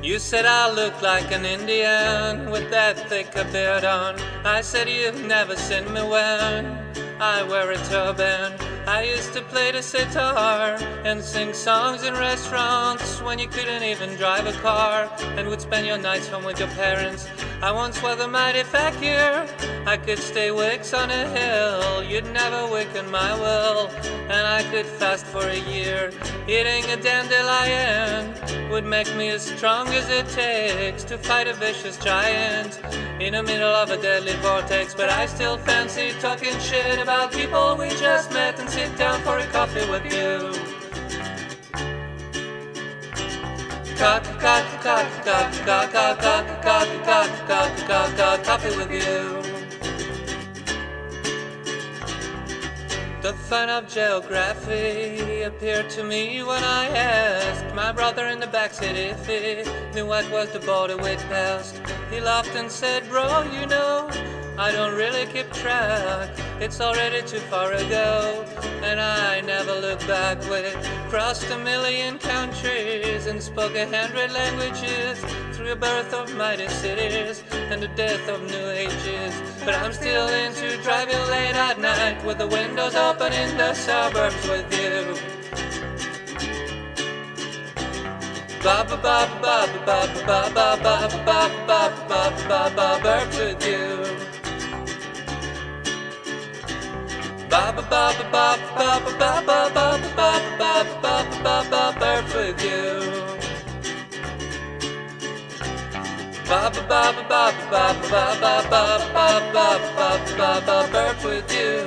You said I look like an Indian with that thick beard on. I said you've never seen me when I wear a turban. I used to play the sitar and sing songs in restaurants when you couldn't even drive a car, and would spend your nights home with your parents. I once was a mighty fakir. I could stay weeks on a hill, you'd never weaken my will, and I could fast for a year. Eating a dandelion would make me as strong as it takes to fight a vicious giant in the middle of a deadly vortex. But I still fancy talking shit about people we just met and sit down for a coffee with you. Coffee with you. The fun of geography appeared to me when I asked my brother in the backseat if he knew what was the border we'd passed. He laughed and said, "Bro, you know, I don't really keep track. It's already too far ago." And I never looked back. We crossed 1,000,000 countries and spoke 100 languages, through the birth of mighty cities and the death of new ages. But I'm still into driving late at night with the windows open in the suburbs with you. Ba ba ba ba ba ba ba ba ba ba ba ba ba ba burbs with you. Ba ba ba ba ba ba ba ba ba ba ba ba ba ba burbs with you. Ba ba ba ba ba ba ba ba ba ba ba ba ba burbs with you.